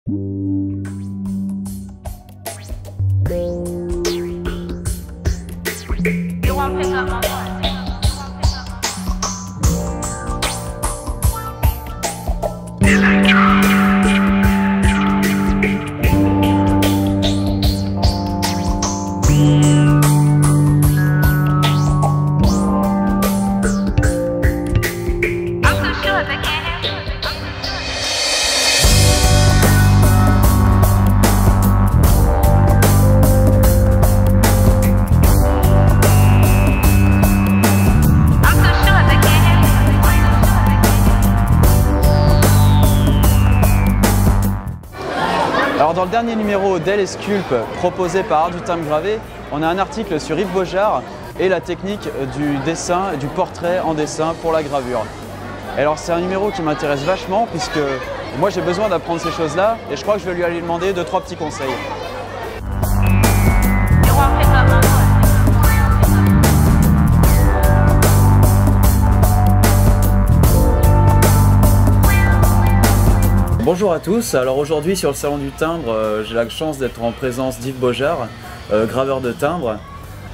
Alors dans le dernier numéro d'Elle Sculpt proposé par Art du Timbre Gravé, on a un article sur Yves Beaujard et la technique du dessin, du portrait en dessin pour la gravure. Et alors c'est un numéro qui m'intéresse vachement puisque moi j'ai besoin d'apprendre ces choses-là et je crois que je vais lui aller demander 2-3 petits conseils. Bonjour à tous, alors aujourd'hui sur le Salon du Timbre, j'ai la chance d'être en présence d'Yves Beaujard, graveur de timbres.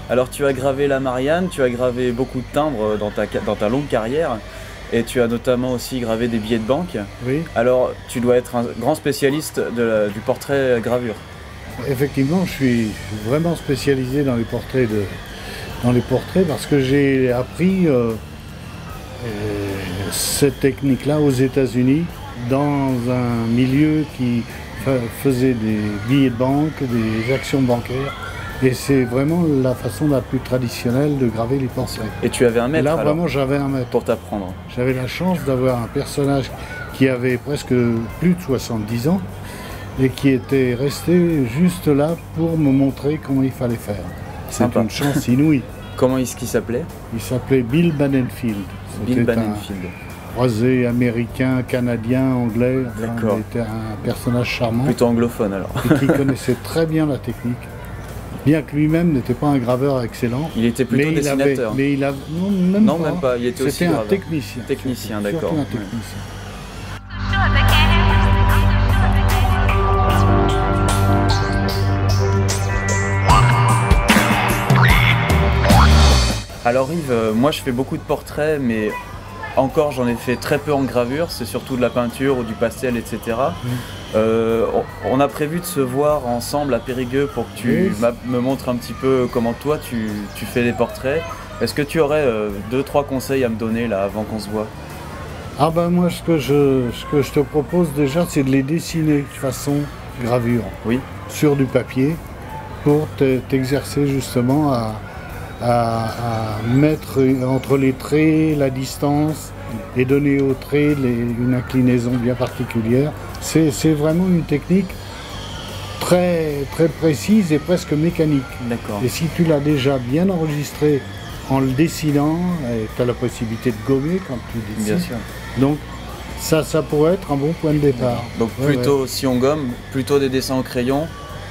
Alors tu as gravé la Marianne, tu as gravé beaucoup de timbres dans ta longue carrière et tu as notamment aussi gravé des billets de banque. Oui. Alors tu dois être un grand spécialiste du portrait gravure. Effectivement, je suis vraiment spécialisé dans les portraits, parce que j'ai appris cette technique-là aux États-Unis dans un milieu qui faisait des billets de banque, des actions bancaires. Et c'est vraiment la façon la plus traditionnelle de graver les portraits. Et tu avais un maître là, alors, vraiment, j'avais un maître. Pour t'apprendre. J'avais la chance d'avoir un personnage qui avait presque plus de 70 ans et qui était resté juste là pour me montrer comment il fallait faire. C'est une chance inouïe. Comment est-ce qu'il s'appelait? Il s'appelait Bill Banenfield. Bill Banenfield. Croisé américain, canadien, anglais. D'accord. Il était un personnage charmant. Plutôt anglophone alors. Et qui connaissait très bien la technique. Bien que lui-même n'était pas un graveur excellent. Il était plutôt dessinateur. Non, même pas. Il était aussi un technicien. Technicien, d'accord. Surtout un technicien. Alors Yves, moi je fais beaucoup de portraits, mais encore j'en ai fait très peu en gravure, c'est surtout de la peinture ou du pastel, etc. On a prévu de se voir ensemble à Périgueux pour que tu me montres un petit peu comment toi tu fais des portraits. Est-ce que tu aurais 2-3 conseils à me donner là avant qu'on se voit? Ah ben moi ce que je te propose déjà c'est de les dessiner façon gravure. Oui. Sur du papier pour t'exercer justement à mettre entre les traits la distance et donner aux traits une inclinaison bien particulière. C'est vraiment une technique très, très précise et presque mécanique. D'accord. Et si tu l'as déjà bien enregistré en le dessinant, tu as la possibilité de gommer quand tu dessines. Bien sûr. Donc ça pourrait être un bon point de départ. Donc plutôt, si on gomme, plutôt des dessins au crayon.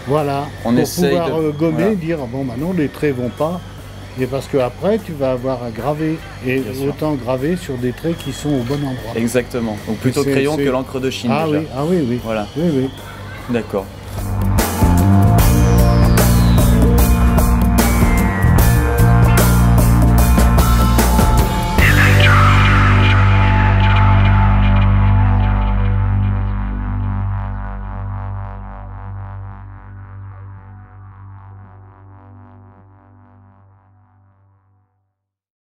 Voilà, on essaye pouvoir gommer, voilà. Dire bon maintenant les traits vont pas. Et parce qu'après, tu vas avoir à graver, et autant graver sur des traits qui sont au bon endroit. Exactement. Donc plutôt crayon que l'encre de Chine. Ah déjà. Oui, ah oui, oui. Voilà. Oui, oui. D'accord.